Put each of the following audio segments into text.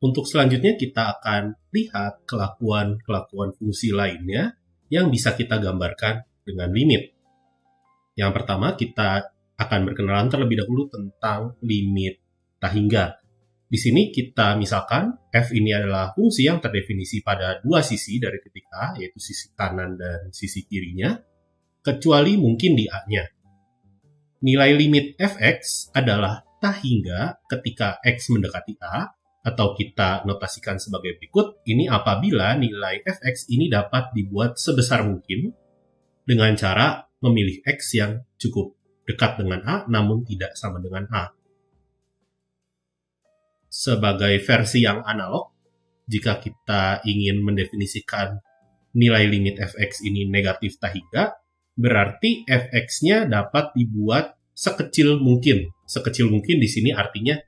Untuk selanjutnya kita akan lihat kelakuan-kelakuan fungsi lainnya yang bisa kita gambarkan dengan limit. Yang pertama, kita akan berkenalan terlebih dahulu tentang limit tak hingga. Di sini kita misalkan f ini adalah fungsi yang terdefinisi pada dua sisi dari titik A, yaitu sisi kanan dan sisi kirinya, kecuali mungkin di A-nya. Nilai limit fx adalah tak hingga ketika x mendekati A, atau kita notasikan sebagai berikut, ini apabila nilai fx ini dapat dibuat sebesar mungkin dengan cara memilih x yang cukup dekat dengan A namun tidak sama dengan A. Sebagai versi yang analog, jika kita ingin mendefinisikan nilai limit fx ini negatif tak hingga, berarti fx-nya dapat dibuat sekecil mungkin. Sekecil mungkin di sini artinya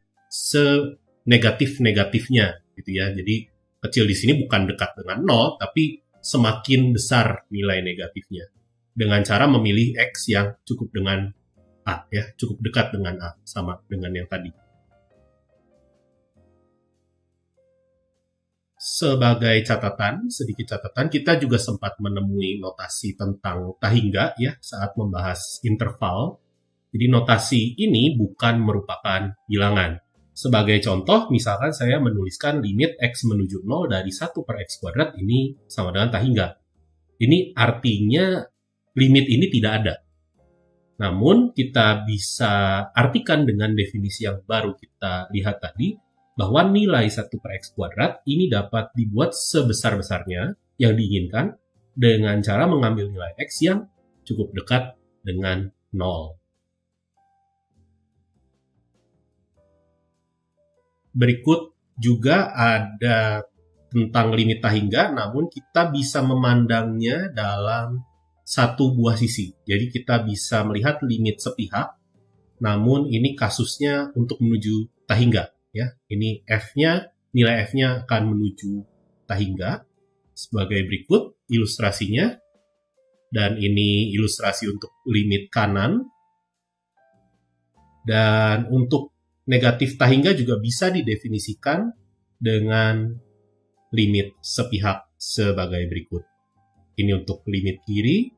negatif-negatifnya gitu ya. Jadi kecil di sini bukan dekat dengan 0, tapi semakin besar nilai negatifnya dengan cara memilih x yang cukup dengan A ya, cukup dekat dengan A, sama dengan yang tadi. Sebagai catatan, sedikit catatan, kita juga sempat menemui notasi tentang tak hingga ya saat membahas interval. Jadi notasi ini bukan merupakan bilangan. Sebagai contoh, misalkan saya menuliskan limit x menuju 0 dari 1 per x kuadrat ini sama dengan tak hingga. Ini artinya limit ini tidak ada. Namun, kita bisa artikan dengan definisi yang baru kita lihat tadi, bahwa nilai 1 per x kuadrat ini dapat dibuat sebesar-besarnya yang diinginkan dengan cara mengambil nilai x yang cukup dekat dengan 0. Berikut juga ada tentang limit tak hingga, namun kita bisa memandangnya dalam satu buah sisi. Jadi kita bisa melihat limit sepihak, namun ini kasusnya untuk menuju tak hingga. Ya, ini f-nya, nilai f-nya akan menuju tak hingga sebagai berikut ilustrasinya. Dan ini ilustrasi untuk limit kanan. Dan untuk negatif tak hingga juga bisa didefinisikan dengan limit sepihak sebagai berikut. Ini untuk limit kiri,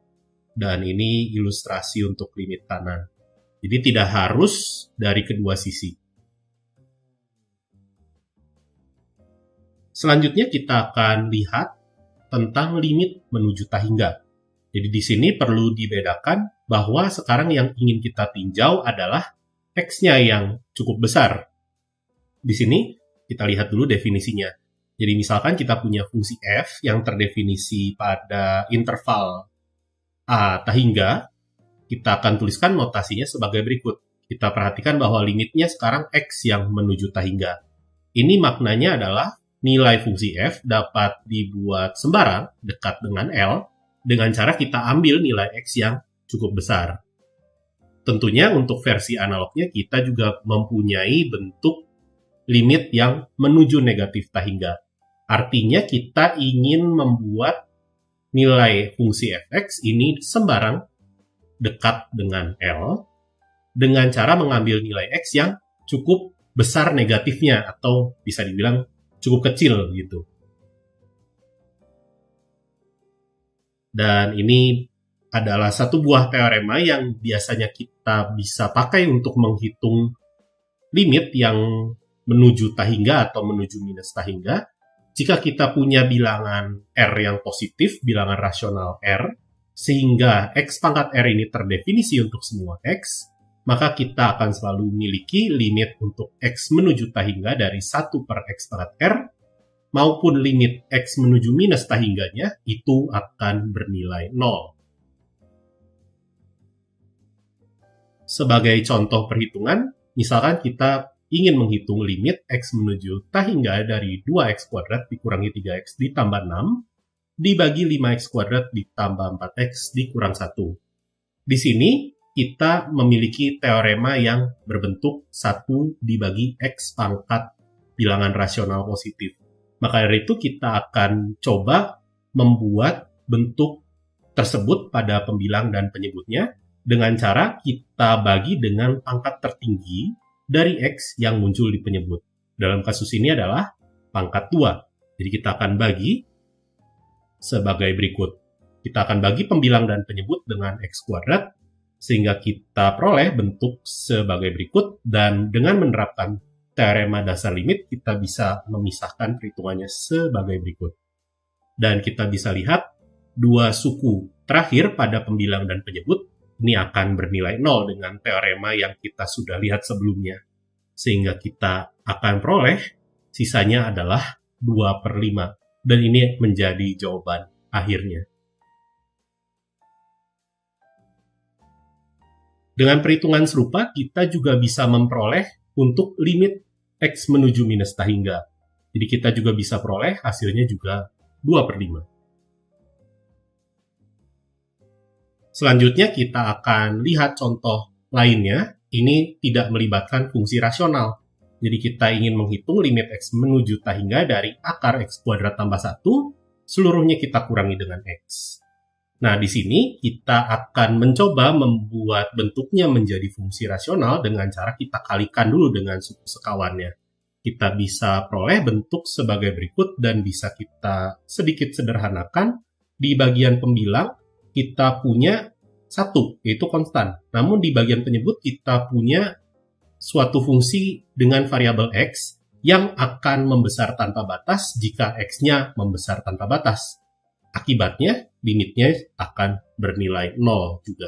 dan ini ilustrasi untuk limit kanan. Jadi tidak harus dari kedua sisi. Selanjutnya kita akan lihat tentang limit menuju tak hingga. Jadi di sini perlu dibedakan bahwa sekarang yang ingin kita tinjau adalah x-nya yang cukup besar. Di sini kita lihat dulu definisinya. Jadi misalkan kita punya fungsi f yang terdefinisi pada interval a tak hingga, kita akan tuliskan notasinya sebagai berikut. Kita perhatikan bahwa limitnya sekarang x yang menuju tak hingga. Ini maknanya adalah nilai fungsi f dapat dibuat sembarang dekat dengan L dengan cara kita ambil nilai x yang cukup besar. Tentunya untuk versi analognya kita juga mempunyai bentuk limit yang menuju negatif tak hingga. Artinya kita ingin membuat nilai fungsi fx ini sembarang dekat dengan L dengan cara mengambil nilai x yang cukup besar negatifnya atau bisa dibilang cukup kecil gitu. Dan ini adalah satu buah teorema yang biasanya kita bisa pakai untuk menghitung limit yang menuju tak hingga atau menuju minus tak hingga. Jika kita punya bilangan R yang positif, bilangan rasional R, sehingga X pangkat R ini terdefinisi untuk semua X, maka kita akan selalu memiliki limit untuk X menuju tak hingga dari 1 per X pangkat R, maupun limit X menuju minus tak hingganya, itu akan bernilai 0. Sebagai contoh perhitungan, misalkan kita ingin menghitung limit X menuju tak hingga dari 2X kuadrat dikurangi 3X ditambah 6, dibagi 5X kuadrat ditambah 4X dikurang 1. Di sini, kita memiliki teorema yang berbentuk 1 dibagi X pangkat bilangan rasional positif. Maka dari itu, kita akan coba membuat bentuk tersebut pada pembilang dan penyebutnya, dengan cara kita bagi dengan pangkat tertinggi dari X yang muncul di penyebut. Dalam kasus ini adalah pangkat 2. Jadi kita akan bagi sebagai berikut. Kita akan bagi pembilang dan penyebut dengan X kuadrat, sehingga kita peroleh bentuk sebagai berikut, dan dengan menerapkan teorema dasar limit, kita bisa memisahkan perhitungannya sebagai berikut. Dan kita bisa lihat, dua suku terakhir pada pembilang dan penyebut, ini akan bernilai 0 dengan teorema yang kita sudah lihat sebelumnya. Sehingga kita akan peroleh, sisanya adalah 2/5. Dan ini menjadi jawaban akhirnya. Dengan perhitungan serupa, kita juga bisa memperoleh untuk limit X menuju minus tahingga. Jadi kita juga bisa peroleh hasilnya juga 2/5. Selanjutnya kita akan lihat contoh lainnya. Ini tidak melibatkan fungsi rasional. Jadi kita ingin menghitung limit X menuju tahingga dari akar X kuadrat tambah 1, seluruhnya kita kurangi dengan X. Nah, di sini kita akan mencoba membuat bentuknya menjadi fungsi rasional dengan cara kita kalikan dulu dengan suku sekawannya. Kita bisa peroleh bentuk sebagai berikut dan bisa kita sedikit sederhanakan. Di bagian pembilang, kita punya 1, yaitu konstan. Namun di bagian penyebut kita punya suatu fungsi dengan variabel X yang akan membesar tanpa batas jika X-nya membesar tanpa batas. Akibatnya, limitnya akan bernilai 0 juga.